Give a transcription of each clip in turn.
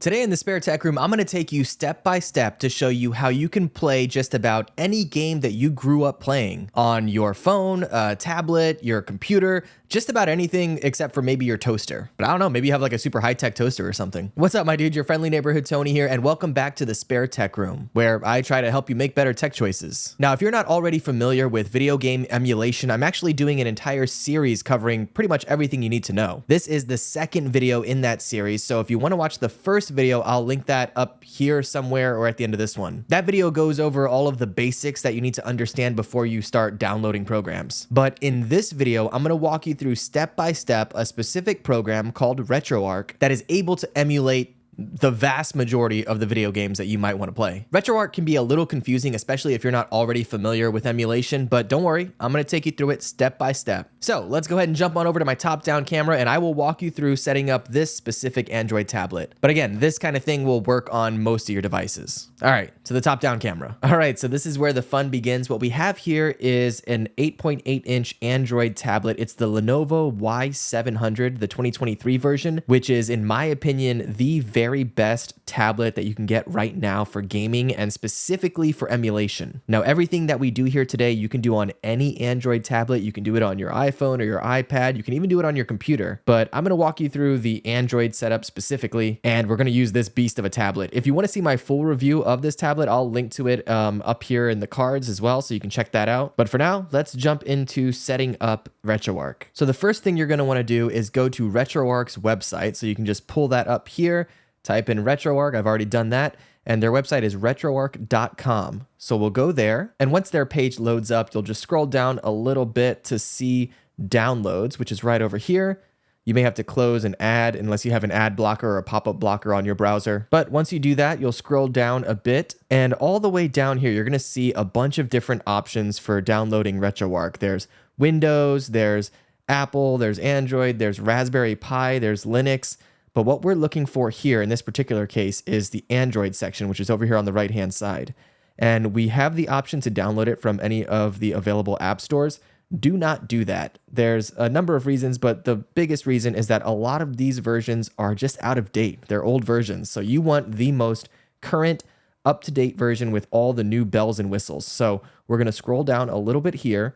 Today in the Spare Tech Room, I'm going to take you step by step to show you how you can play just about any game that you grew up playing on your phone, tablet, your computer, just about anything except for maybe your toaster. But I don't know, maybe you have like a super high-tech toaster or something. What's up, my dude? Your friendly neighborhood Tony here, and welcome back to the Spare Tech Room, where I try to help you make better tech choices. Now, if you're not already familiar with video game emulation, I'm actually doing an entire series covering pretty much everything you need to know. This is the second video in that series, so if you want to watch the first video, I'll link that up here somewhere or at the end of this one. That video goes over all of the basics that you need to understand before you start downloading programs. But in this video, I'm going to walk you through step by step a specific program called Retroarch that is able to emulate the vast majority of the video games that you might want to play. Retroarch can be a little confusing, especially if you're not already familiar with emulation, but don't worry, I'm going to take you through it step by step. So let's go ahead and jump on over to my top-down camera and I will walk you through setting up this specific Android tablet. But again, this kind of thing will work on most of your devices. All right, to the top-down camera. All right, so this is where the fun begins. What we have here is an 8.8-inch Android tablet. It's the Lenovo Y700, the 2023 version, which is, in my opinion, the very best tablet that you can get right now for gaming and specifically for emulation. Now, everything that we do here today, you can do on any Android tablet. You can do it on your iPhone or your iPad. You can even do it on your computer, but I'm going to walk you through the Android setup specifically, and we're going to use this beast of a tablet. If you want to see my full review of this tablet, I'll link to it up here in the cards as well, so you can check that out. But for now, let's jump into setting up Retroarch. So the first thing you're going to want to do is go to Retroarch's website. So you can just pull that up here. Type in Retroarch, I've already done that, and their website is retroarch.com. So we'll go there, and once their page loads up, you'll just scroll down a little bit to see downloads, which is right over here. You may have to close an ad unless you have an ad blocker or a pop-up blocker on your browser. But once you do that, you'll scroll down a bit, and all the way down here, you're gonna see a bunch of different options for downloading Retroarch. There's Windows, there's Apple, there's Android, there's Raspberry Pi, there's Linux. But what we're looking for here in this particular case is the Android section, which is over here on the right-hand side. And we have the option to download it from any of the available app stores. Do not do that. There's a number of reasons, but the biggest reason is that a lot of these versions are just out of date. They're old versions. So you want the most current, up-to-date version with all the new bells and whistles. So we're going to scroll down a little bit here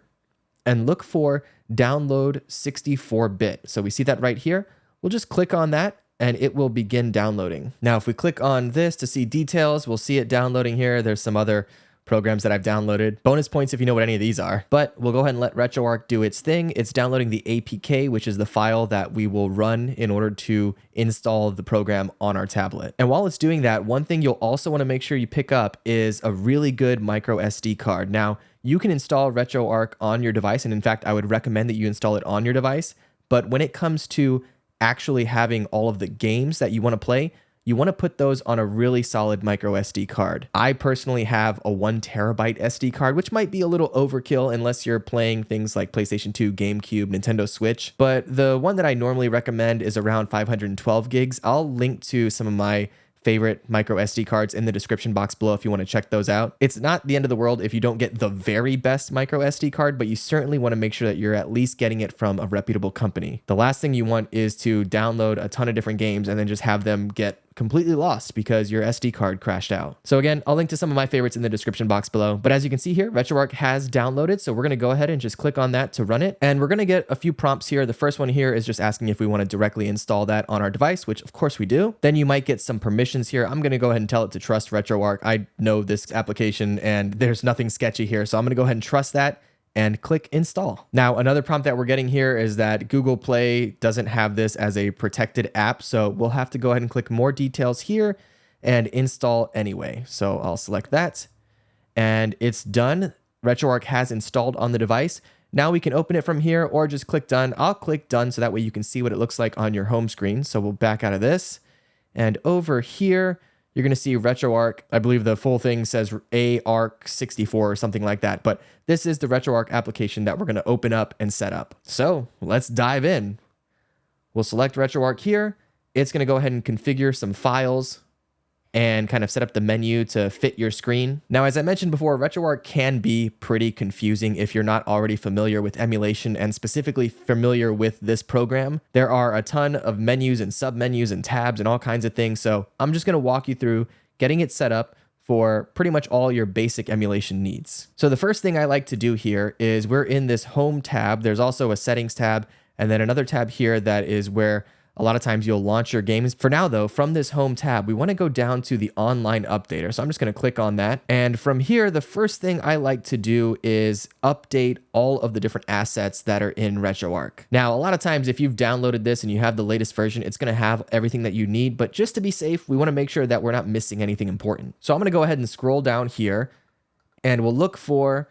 and look for download 64-bit. So we see that right here. We'll just click on that, and it will begin downloading. Now, if we click on this to see details, we'll see it downloading here. There's some other programs that I've downloaded. Bonus points if you know what any of these are. But we'll go ahead and let Retroarch do its thing. It's downloading the APK, which is the file that we will run in order to install the program on our tablet. And while it's doing that, one thing you'll also want to make sure you pick up is a really good micro SD card. Now, you can install Retroarch on your device, and in fact, I would recommend that you install it on your device. But when it comes to actually having all of the games that you want to play, you want to put those on a really solid micro SD card. I personally have a 1 terabyte SD card, which might be a little overkill unless you're playing things like PlayStation 2, GameCube, Nintendo Switch. But the one that I normally recommend is around 512 gigs. I'll link to some of my favorite micro SD cards in the description box below if you want to check those out. It's not the end of the world if you don't get the very best micro SD card, but you certainly want to make sure that you're at least getting it from a reputable company. The last thing you want is to download a ton of different games and then just have them get completely lost because your SD card crashed out. So again, I'll link to some of my favorites in the description box below. But as you can see here, Retroarch has downloaded. So we're going to go ahead and just click on that to run it. And we're going to get a few prompts here. The first one here is just asking if we want to directly install that on our device, which of course we do. Then you might get some permissions here. I'm going to go ahead and tell it to trust Retroarch. I know this application and there's nothing sketchy here. So I'm going to go ahead and trust that and click install. Now, another prompt that we're getting here is that Google Play doesn't have this as a protected app. So we'll have to go ahead and click more details here and install anyway. So I'll select that and it's done. Retroarch has installed on the device. Now we can open it from here or just click done. I'll click done so that way you can see what it looks like on your home screen. So we'll back out of this, and over here, you're going to see Retroarch. I believe the full thing says ARC64 or something like that. But this is the Retroarch application that we're going to open up and set up. So let's dive in. We'll select Retroarch here. It's going to go ahead and configure some files. and kind of set up the menu to fit your screen. Now, as I mentioned before, Retroarch can be pretty confusing if you're not already familiar with emulation and specifically familiar with this program. There are a ton of menus and submenus and tabs and all kinds of things. So I'm just going to walk you through getting it set up for pretty much all your basic emulation needs. So the first thing I like to do here is we're in this home tab. There's also a settings tab and then another tab here that is where a lot of times you'll launch your games. For now though, from this home tab, we want to go down to the online updater. So I'm just going to click on that. And from here, the first thing I like to do is update all of the different assets that are in Retroarch. Now, a lot of times if you've downloaded this and you have the latest version, it's going to have everything that you need. But just to be safe, we want to make sure that we're not missing anything important. So I'm going to go ahead and scroll down here and we'll look for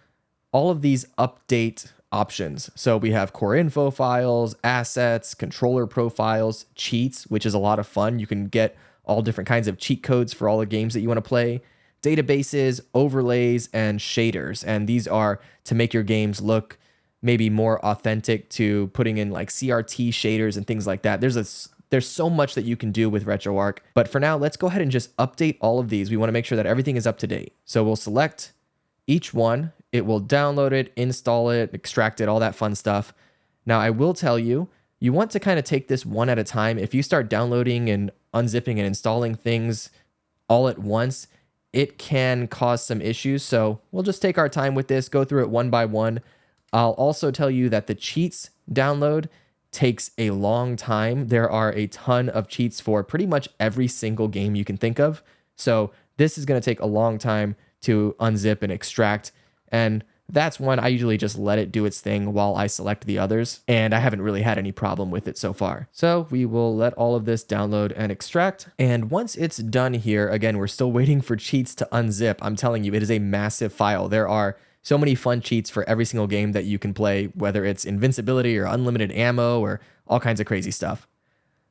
all of these update options. So we have core info files, assets, controller profiles, cheats, which is a lot of fun. You can get all different kinds of cheat codes for all the games that you want to play, databases, overlays, and shaders. And these are to make your games look maybe more authentic, to putting in like CRT shaders and things like that. There's so much that you can do with Retroarch. But for now, let's go ahead and just update all of these. We want to make sure that everything is up to date. So we'll select each one. It will download it, install it, extract it, all that fun stuff. Now, I will tell you, you want to kind of take this one at a time. If you start downloading and unzipping and installing things all at once, it can cause some issues. So we'll just take our time with this, go through it one by one. I'll also tell you that the cheats download takes a long time. There are a ton of cheats for pretty much every single game you can think of. So this is going to take a long time to unzip and extract. And that's one I usually just let it do its thing while I select the others. And I haven't really had any problem with it so far. So we will let all of this download and extract. And once it's done here, again, we're still waiting for cheats to unzip. I'm telling you, it is a massive file. There are so many fun cheats for every single game that you can play, whether it's invincibility or unlimited ammo or all kinds of crazy stuff.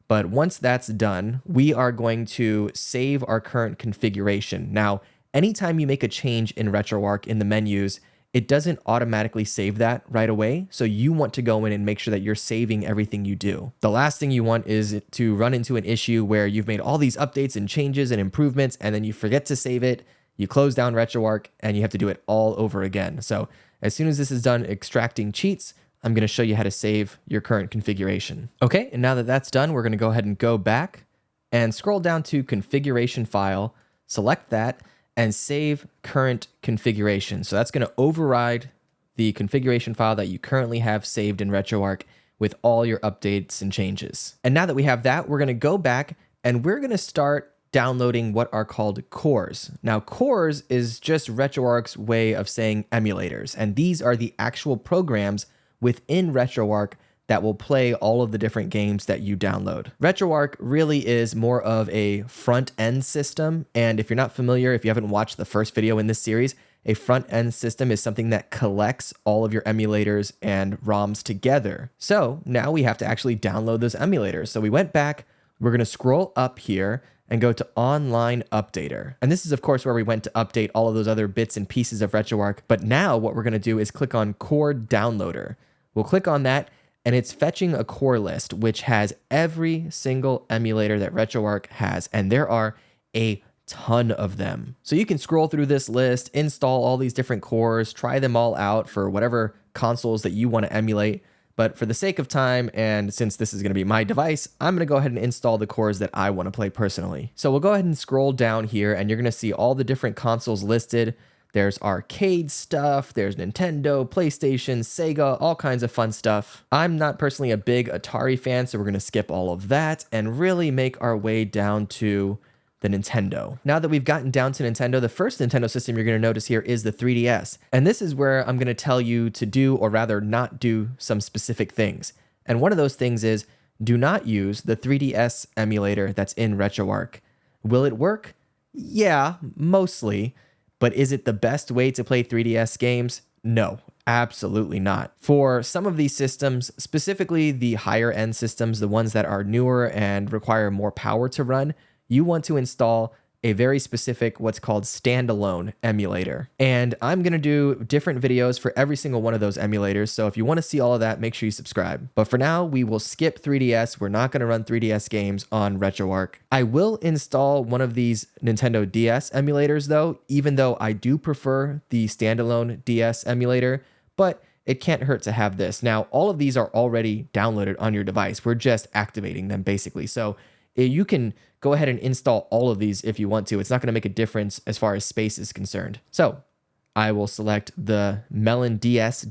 But once that's done, we are going to save our current configuration. Now, anytime you make a change in Retroarch in the menus, it doesn't automatically save that right away. So you want to go in and make sure that you're saving everything you do. The last thing you want is to run into an issue where you've made all these updates and changes and improvements, and then you forget to save it, you close down Retroarch, and you have to do it all over again. So as soon as this is done extracting cheats, I'm going to show you how to save your current configuration. Okay, and now that that's done, we're going to go ahead and go back and scroll down to configuration file, select that, and save current configuration. So that's going to override the configuration file that you currently have saved in Retroarch with all your updates and changes. And now that we have that, we're going to go back and we're going to start downloading what are called cores. Now, cores is just Retroarch's way of saying emulators, and these are the actual programs within Retroarch that will play all of the different games that you download. Retroarch really is more of a front-end system, and if you're not familiar, if you haven't watched the first video in this series, a front-end system is something that collects all of your emulators and ROMs together. So now we have to actually download those emulators. So we went back, we're gonna scroll up here and go to Online Updater. And this is, of course, where we went to update all of those other bits and pieces of Retroarch. But now what we're gonna do is click on Core Downloader. We'll click on that, and it's fetching a core list, which has every single emulator that Retroarch has, and there are a ton of them. So you can scroll through this list, install all these different cores, try them all out for whatever consoles that you want to emulate. But for the sake of time, and since this is going to be my device, I'm going to go ahead and install the cores that I want to play personally. So we'll go ahead and scroll down here, and you're going to see all the different consoles listed. There's arcade stuff, there's Nintendo, PlayStation, Sega, all kinds of fun stuff. I'm not personally a big Atari fan, so we're going to skip all of that and really make our way down to the Nintendo. Now that we've gotten down to Nintendo, the first Nintendo system you're going to notice here is the 3DS. And this is where I'm going to tell you to do, or rather not do, some specific things. And one of those things is, do not use the 3DS emulator that's in Retroarch. Will it work? Yeah, mostly. But is it the best way to play 3DS games? No, absolutely not. For some of these systems, specifically the higher end systems, the ones that are newer and require more power to run, you want to install a very specific what's called standalone emulator. And I'm going to do different videos for every single one of those emulators. So if you want to see all of that, make sure you subscribe. But for now, we will skip 3DS. We're not going to run 3DS games on Retroarch. I will install one of these Nintendo DS emulators though, even though I do prefer the standalone DS emulator, but it can't hurt to have this. Now, all of these are already downloaded on your device. We're just activating them basically. So you can go ahead and install all of these if you want to. It's not going to make a difference as far as space is concerned. So I will select the Melon DS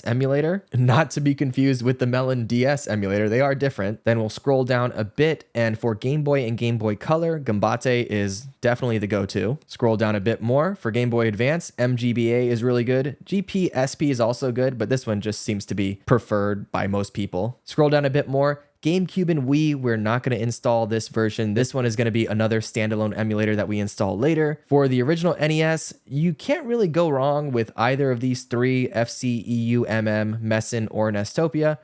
emulator, not to be confused with the Melon DS emulator. They are different. Then we'll scroll down a bit, and for Game Boy and Game Boy Color, Gambate is definitely the go-to. Scroll down a bit more. For Game Boy Advance, MGBA is really good. GPSP is also good, but this one just seems to be preferred by most people. Scroll down a bit more. GameCube and Wii, we're not going to install this version. This one is going to be another standalone emulator that we install later. For the original NES, you can't really go wrong with either of these three, FC, EU, Messin, or Nestopia.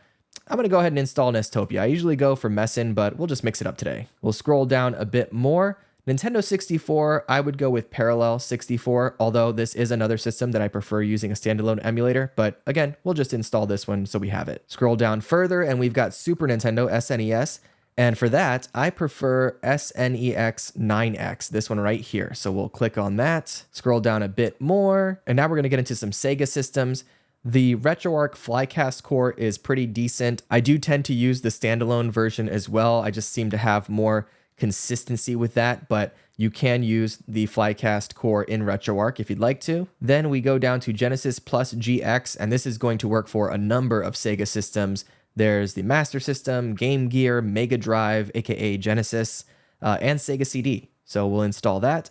I'm going to go ahead and install Nestopia. I usually go for Messin, but we'll just mix it up today. We'll scroll down a bit more. Nintendo 64, I would go with Parallel 64, although this is another system that I prefer using a standalone emulator, but again, we'll just install this one so we have it. Scroll down further and we've got Super Nintendo SNES, and for that, I prefer SNEX 9X, this one right here. So we'll click on that, scroll down a bit more, and now we're gonna get into some Sega systems. The Retroarch Flycast core is pretty decent. I do tend to use the standalone version as well. I just seem to have more consistency with that, but you can use the Flycast core in Retroarch if you'd like to. Then we go down to Genesis Plus GX, and this is going to work for a number of Sega systems. There's the Master System, Game Gear, Mega Drive, aka Genesis, and Sega CD. So we'll install that.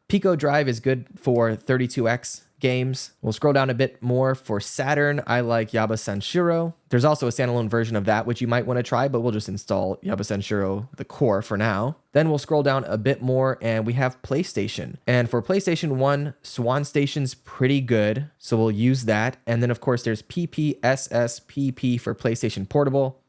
Pico Drive is good for 32X games. We'll scroll down a bit more. For Saturn, I like Yaba Sanshiro. There's also a standalone version of that, which you might want to try, but we'll just install Yaba Sanshiro, the core, for now. Then we'll scroll down a bit more, and we have PlayStation. And for PlayStation 1, Swan Station's pretty good, so we'll use that. And then, of course, there's PPSSPP for PlayStation Portable.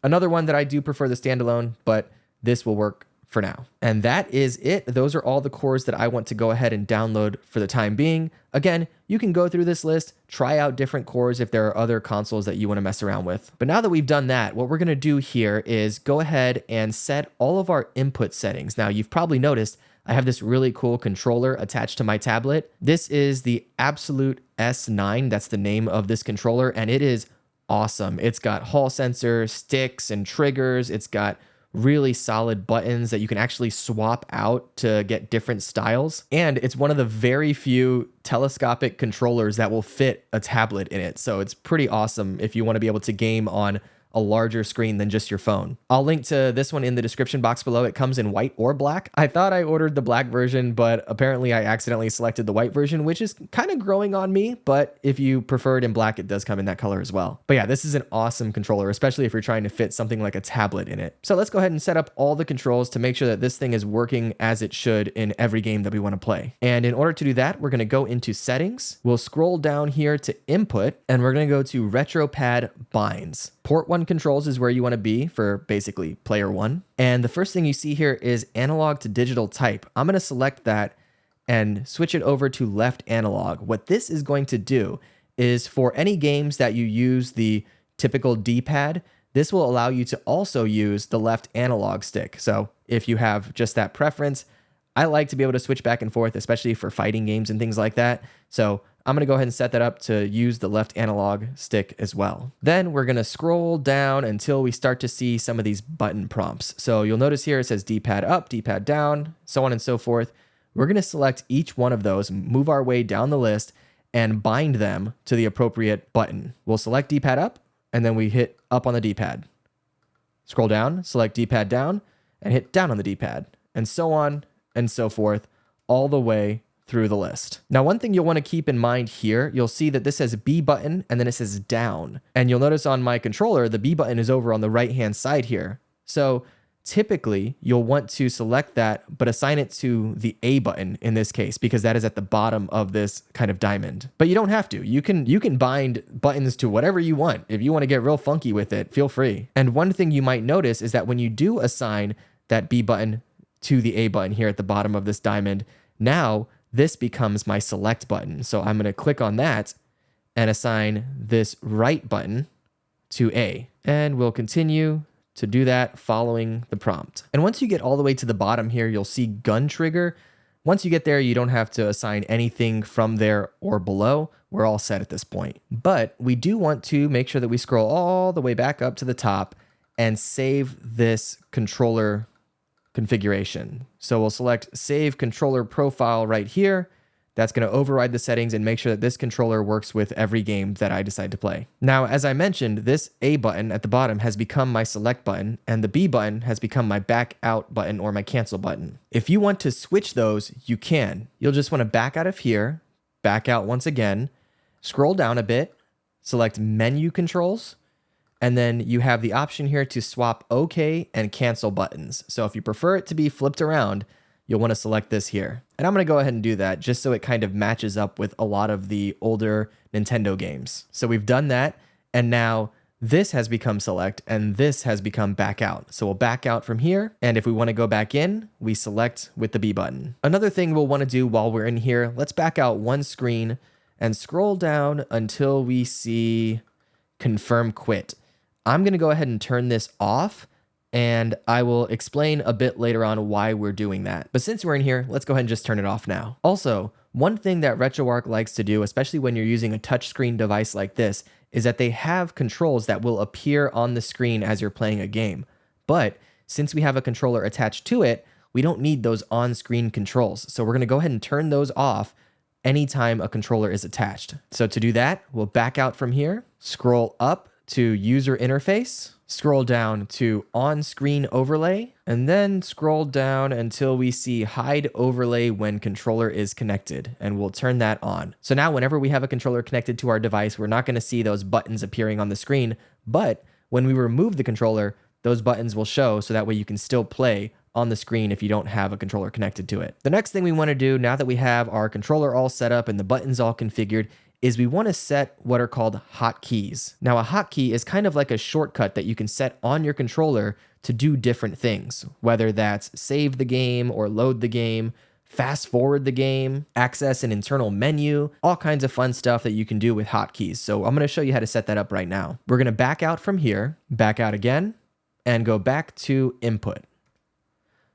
Another one that I do prefer the standalone, but this will work for now. And that is it. Those are all the cores that I want to go ahead and download for the time being. Again, you can go through this list, try out different cores if there are other consoles that you want to mess around with. But now that we've done that, what we're going to do here is go ahead and set all of our input settings. Now, you've probably noticed I have this really cool controller attached to my tablet. This is the Absolute S9. That's the name of this controller, and it is awesome. It's got hall sensor, sticks, and triggers. It's got really solid buttons that you can actually swap out to get different styles. And it's one of the very few telescopic controllers that will fit a tablet in it. So it's pretty awesome if you want to be able to game on a larger screen than just your phone. I'll link to this one in the description box below. It comes in white or black. I thought I ordered the black version, but apparently I accidentally selected the white version, which is kind of growing on me. But if you prefer it in black, it does come in that color as well. But yeah, this is an awesome controller, especially if you're trying to fit something like a tablet in it. So let's go ahead and set up all the controls to make sure that this thing is working as it should in every game that we want to play. And in order to do that, we're going to go into settings. We'll scroll down here to input, and we're going to go to RetroPad binds. Port 1 controls is where you want to be for basically player 1. And the first thing you see here is analog to digital type. I'm going to select that and switch it over to left analog. What this is going to do is for any games that you use the typical D-pad, this will allow you to also use the left analog stick. So if you have just that preference, I like to be able to switch back and forth, especially for fighting games and things like that. So I'm going to go ahead and set that up to use the left analog stick as well. Then we're going to scroll down until we start to see some of these button prompts. So you'll notice here it says D-pad up, D-pad down, so on and so forth. We're going to select each one of those, move our way down the list, and bind them to the appropriate button. We'll select D-pad up, and then we hit up on the D-pad. Scroll down, select D-pad down, and hit down on the D-pad, and so on and so forth, all the way through the list. Now, one thing you'll want to keep in mind here, you'll see that this says B button and then it says down. And you'll notice on my controller, the B button is over on the right-hand side here. So typically you'll want to select that, but assign it to the A button in this case, because that is at the bottom of this kind of diamond. But you don't have to. You can bind buttons to whatever you want. If you want to get real funky with it, feel free. And one thing you might notice is that when you do assign that B button to the A button here at the bottom of this diamond. Now this becomes my select button. So I'm going to click on that and assign this right button to A. And we'll continue to do that following the prompt. And once you get all the way to the bottom here, you'll see gun trigger. Once you get there, you don't have to assign anything from there or below. We're all set at this point. But we do want to make sure that we scroll all the way back up to the top and save this controller configuration. So we'll select Save Controller Profile right here. That's going to override the settings and make sure that this controller works with every game that I decide to play. Now, as I mentioned, this A button at the bottom has become my select button, and the B button has become my back out button or my cancel button. If you want to switch those, you can. You'll just want to back out of here, back out once again, scroll down a bit, select Menu Controls, and then you have the option here to swap OK and cancel buttons. So if you prefer it to be flipped around, you'll want to select this here. And I'm going to go ahead and do that just so it kind of matches up with a lot of the older Nintendo games. So we've done that, and now this has become select and this has become back out. So we'll back out from here, and if we want to go back in, we select with the B button. Another thing we'll want to do while we're in here, let's back out one screen and scroll down until we see Confirm Quit. I'm going to go ahead and turn this off, and I will explain a bit later on why we're doing that. But since we're in here, let's go ahead and just turn it off now. Also, one thing that Retroarch likes to do, especially when you're using a touchscreen device like this, is that they have controls that will appear on the screen as you're playing a game. But since we have a controller attached to it, we don't need those on-screen controls. So we're going to go ahead and turn those off anytime a controller is attached. So to do that, we'll back out from here, scroll up to User Interface, scroll down to On-Screen Overlay, and then scroll down until we see Hide Overlay when controller is connected, and we'll turn that on. So now whenever we have a controller connected to our device, we're not going to see those buttons appearing on the screen, but when we remove the controller, those buttons will show, so that way you can still play on the screen if you don't have a controller connected to it. The next thing we want to do, now that we have our controller all set up and the buttons all configured, is we want to set what are called hotkeys. Now, a hotkey is kind of like a shortcut that you can set on your controller to do different things, whether that's save the game or load the game, fast forward the game, access an internal menu, all kinds of fun stuff that you can do with hotkeys. So I'm going to show you how to set that up right now. We're going to back out from here, back out again, and go back to input.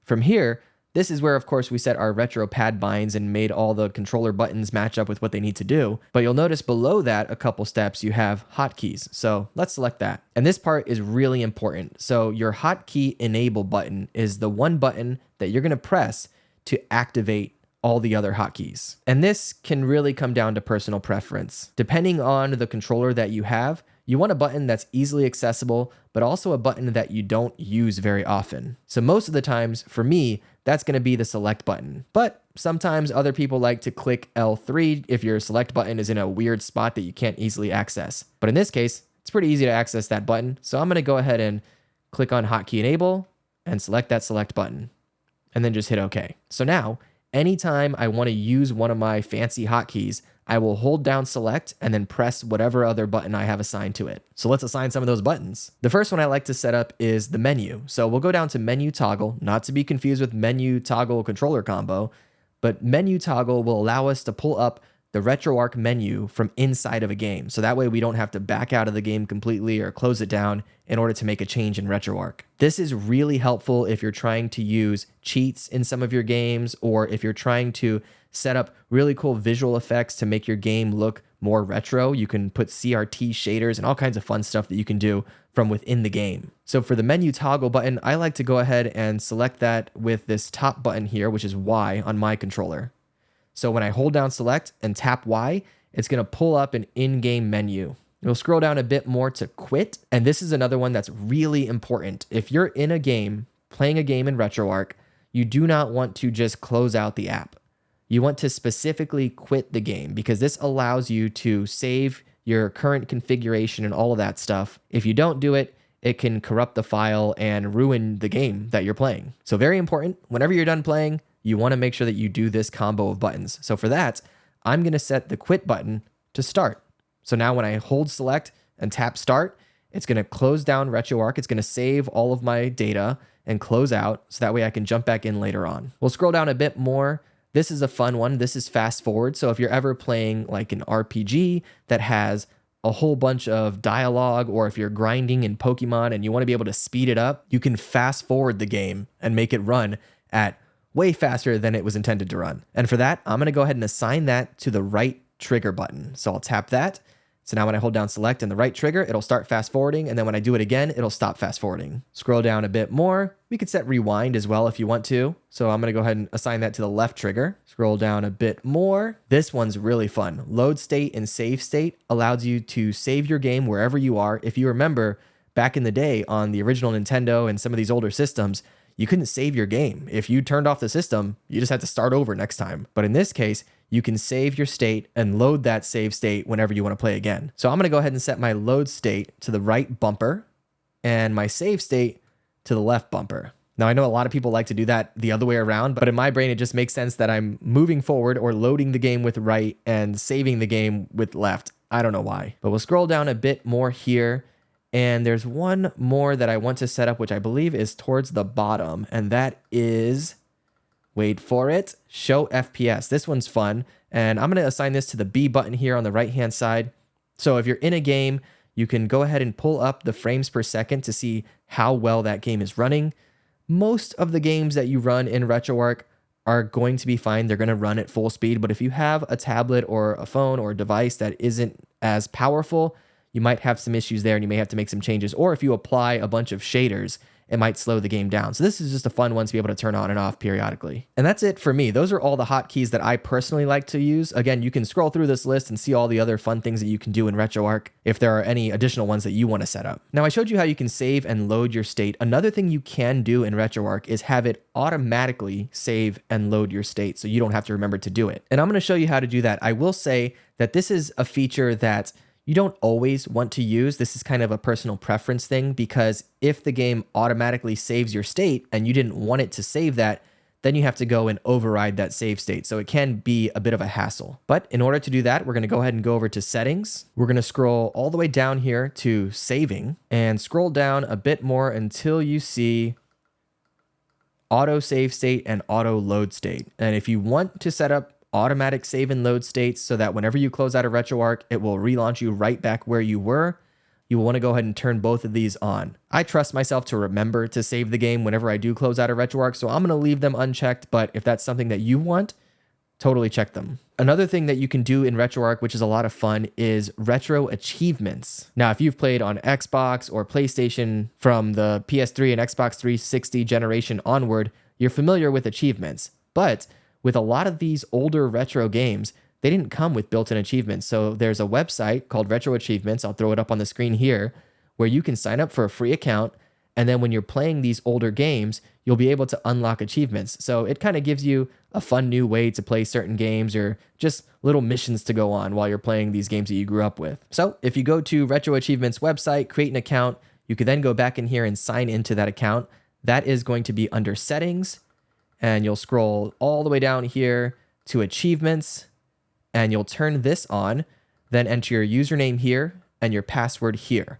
From here, this is where, of course, we set our retro pad binds and made all the controller buttons match up with what they need to do. But you'll notice below that, a couple steps, you have hotkeys. So let's select that. And this part is really important. So your hotkey enable button is the one button that you're going to press to activate all the other hotkeys. And this can really come down to personal preference. Depending on the controller that you have, you want a button that's easily accessible, but also a button that you don't use very often. So most of the times, for me, that's going to be the select button. But sometimes other people like to click L3 if your select button is in a weird spot that you can't easily access. But in this case, it's pretty easy to access that button. So I'm going to go ahead and click on Hotkey Enable and select that select button, and then just hit OK. So now, anytime I want to use one of my fancy hotkeys, I will hold down select and then press whatever other button I have assigned to it. So let's assign some of those buttons. The first one I like to set up is the menu. So we'll go down to menu toggle, not to be confused with menu toggle controller combo, but menu toggle will allow us to pull up the Retroarch menu from inside of a game. So that way we don't have to back out of the game completely or close it down in order to make a change in Retroarch. This is really helpful if you're trying to use cheats in some of your games, or if you're trying to set up really cool visual effects to make your game look more retro. You can put CRT shaders and all kinds of fun stuff that you can do from within the game. So for the menu toggle button, I like to go ahead and select that with this top button here, which is Y on my controller. So when I hold down select and tap Y, it's going to pull up an in-game menu. You'll scroll down a bit more to quit. And this is another one that's really important. If you're in a game, playing a game in Retroarch, you do not want to just close out the app. You want to specifically quit the game, because this allows you to save your current configuration and all of that stuff. If you don't do it, it can corrupt the file and ruin the game that you're playing. So very important, whenever you're done playing, you want to make sure that you do this combo of buttons. So for that, I'm going to set the quit button to start. So now when I hold select and tap start, it's going to close down Retroarch. It's going to save all of my data, and close out so that way I can jump back in later on. We'll scroll down a bit more. This is a fun one. This is fast forward. So if you're ever playing like an RPG that has a whole bunch of dialogue, or if you're grinding in Pokemon and you want to be able to speed it up, you can fast forward the game and make it run at way faster than it was intended to run. And for that, I'm going to go ahead and assign that to the right trigger button. So I'll tap that. So now when I hold down select and the right trigger, it'll start fast forwarding. And then when I do it again, it'll stop fast forwarding. Scroll down a bit more. We could set rewind as well if you want to. So I'm going to go ahead and assign that to the left trigger. Scroll down a bit more. This one's really fun. Load state and save state allows you to save your game wherever you are. If you remember back in the day on the original Nintendo and some of these older systems, you couldn't save your game. If you turned off the system, you just had to start over next time. But in this case, you can save your state and load that save state whenever you want to play again. So I'm going to go ahead and set my load state to the right bumper and my save state to the left bumper. Now, I know a lot of people like to do that the other way around, but in my brain, it just makes sense that I'm moving forward or loading the game with right and saving the game with left. I don't know why, but we'll scroll down a bit more here. And there's one more that I want to set up, which I believe is towards the bottom, and that is, wait for it, show FPS. This one's fun, and I'm going to assign this to the B button here on the right-hand side. So if you're in a game, you can go ahead and pull up the frames per second to see how well that game is running. Most of the games that you run in Retroarch are going to be fine. They're going to run at full speed, but if you have a tablet or a phone or a device that isn't as powerful, you might have some issues there and you may have to make some changes. Or if you apply a bunch of shaders, it might slow the game down. So this is just a fun one to be able to turn on and off periodically. And that's it for me. Those are all the hotkeys that I personally like to use. Again, you can scroll through this list and see all the other fun things that you can do in Retroarch if there are any additional ones that you want to set up. Now, I showed you how you can save and load your state. Another thing you can do in Retroarch is have it automatically save and load your state so you don't have to remember to do it. And I'm going to show you how to do that. I will say that this is a feature that you don't always want to use. This is kind of a personal preference thing, because if the game automatically saves your state and you didn't want it to save that, then you have to go and override that save state. So it can be a bit of a hassle. But in order to do that, we're going to go ahead and go over to settings. We're going to scroll all the way down here to saving and scroll down a bit more until you see auto save state and auto load state. And if you want to set up automatic save and load states so that whenever you close out of Retroarch, it will relaunch you right back where you were, you will want to go ahead and turn both of these on. I trust myself to remember to save the game whenever I do close out of Retroarch, so I'm going to leave them unchecked, but if that's something that you want, totally check them. Another thing that you can do in Retroarch, which is a lot of fun, is retro achievements. Now, if you've played on Xbox or PlayStation from the PS3 and Xbox 360 generation onward, you're familiar with achievements, but with a lot of these older retro games, they didn't come with built-in achievements. So there's a website called Retro Achievements, I'll throw it up on the screen here, where you can sign up for a free account, and then when you're playing these older games, you'll be able to unlock achievements. So it kind of gives you a fun new way to play certain games, or just little missions to go on while you're playing these games that you grew up with. So if you go to Retro Achievements website, create an account, you can then go back in here and sign into that account. That is going to be under settings, and you'll scroll all the way down here to achievements, and you'll turn this on, then enter your username here and your password here.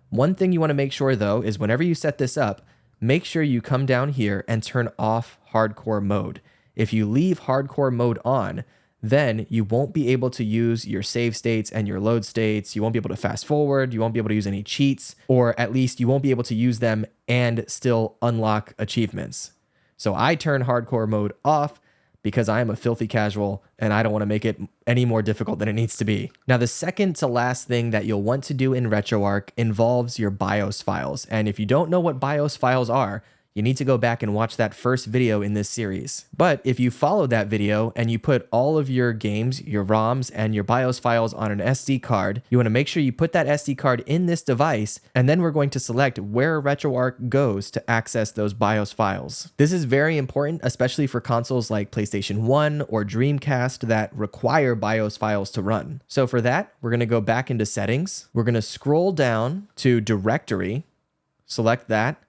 One thing you want to make sure though is whenever you set this up, make sure you come down here and turn off hardcore mode. If you leave hardcore mode on, then you won't be able to use your save states and your load states. You won't be able to fast forward. You won't be able to use any cheats, or at least you won't be able to use them and still unlock achievements. So I turn hardcore mode off because I am a filthy casual and I don't want to make it any more difficult than it needs to be. Now, the second to last thing that you'll want to do in Retroarch involves your BIOS files. And if you don't know what BIOS files are, you need to go back and watch that first video in this series. But if you followed that video and you put all of your games, your ROMs, and your BIOS files on an SD card, you want to make sure you put that SD card in this device, and then we're going to select where Retroarch goes to access those BIOS files. This is very important, especially for consoles like PlayStation 1 or Dreamcast that require BIOS files to run. So for that, we're going to go back into settings. We're going to scroll down to directory, select that,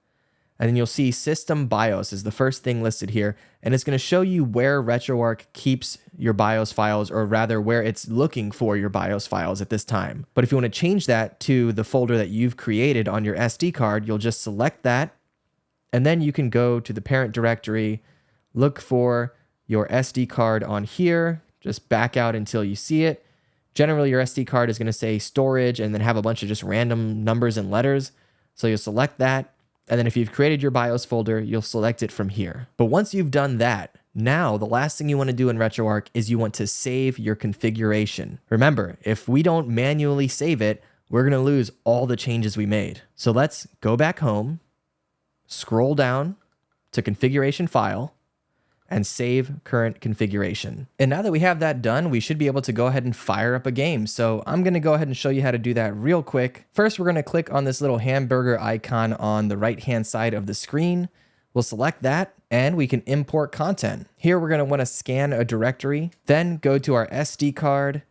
and then you'll see System BIOS is the first thing listed here, and it's going to show you where Retroarch keeps your BIOS files, or rather where it's looking for your BIOS files at this time. But if you want to change that to the folder that you've created on your SD card, you'll just select that, And then you can go to the parent directory, look for your SD card on here, just back out until you see it. Generally, your SD card is going to say storage and then have a bunch of just random numbers and letters. So you'll select that. And then if you've created your BIOS folder, you'll select it from here. But once you've done that, now the last thing you want to do in Retroarch is you want to save your configuration. Remember, if we don't manually save it, we're going to lose all the changes we made. So let's go back home, scroll down to configuration file, and save current configuration. And now that we have that done, we should be able to go ahead and fire up a game. So I'm gonna go ahead and show you how to do that real quick. First, we're gonna click on this little hamburger icon on the right-hand side of the screen. We'll select that and we can import content. Here, we're gonna wanna scan a directory, then go to our SD card,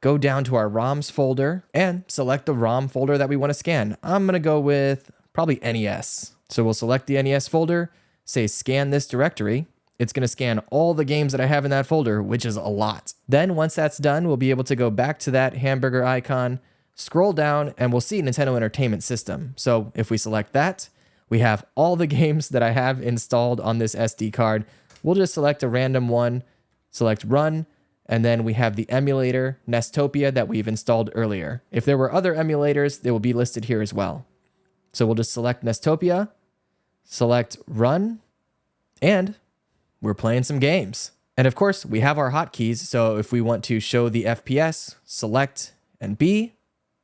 go down to our ROMs folder and select the ROM folder that we wanna scan. I'm gonna go with probably NES. So we'll select the NES folder, say scan this directory. It's going to scan all the games that I have in that folder, which is a lot. Then once that's done, we'll be able to go back to that hamburger icon, scroll down, and we'll see Nintendo Entertainment System. So if we select that, we have all the games that I have installed on this SD card. We'll just select a random one, select run, and then we have the emulator, Nestopia, that we've installed earlier. If there were other emulators, they will be listed here as well. So we'll just select Nestopia, select run, and we're playing some games. And of course, we have our hotkeys. So if we want to show the FPS, select and B,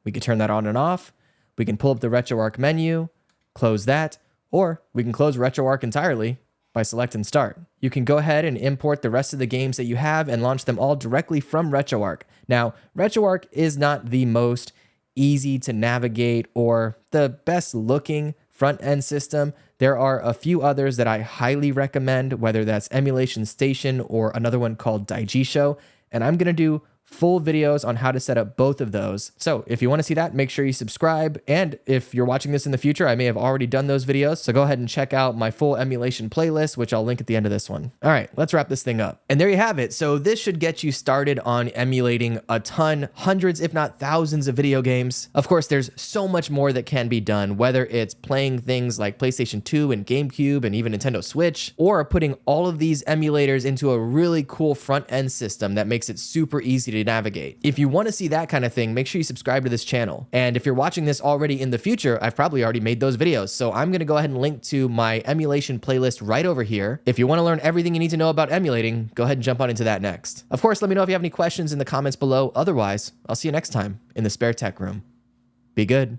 we can turn that on and off. We can pull up the Retroarch menu, close that, or we can close Retroarch entirely by select and start. You can go ahead and import the rest of the games that you have and launch them all directly from Retroarch. Now, Retroarch is not the most easy to navigate or the best looking front-end system. There are a few others that I highly recommend, whether that's Emulation Station or another one called Daijisho, and I'm gonna do full videos on how to set up both of those. So if you want to see that, make sure you subscribe. And if you're watching this in the future, I may have already done those videos. So go ahead and check out my full emulation playlist, which I'll link at the end of this one. All right, let's wrap this thing up. And there you have it. So this should get you started on emulating a ton, hundreds, if not thousands of video games. Of course, there's so much more that can be done, whether it's playing things like PlayStation 2 and GameCube and even Nintendo Switch, or putting all of these emulators into a really cool front-end system that makes it super easy to navigate. If you want to see that kind of thing, make sure you subscribe to this channel. And if you're watching this already in the future, I've probably already made those videos. So I'm going to go ahead and link to my emulation playlist right over here. If you want to learn everything you need to know about emulating, go ahead and jump on into that next. Of course, let me know if you have any questions in the comments below. Otherwise, I'll see you next time in the Spare Tech Room. Be good.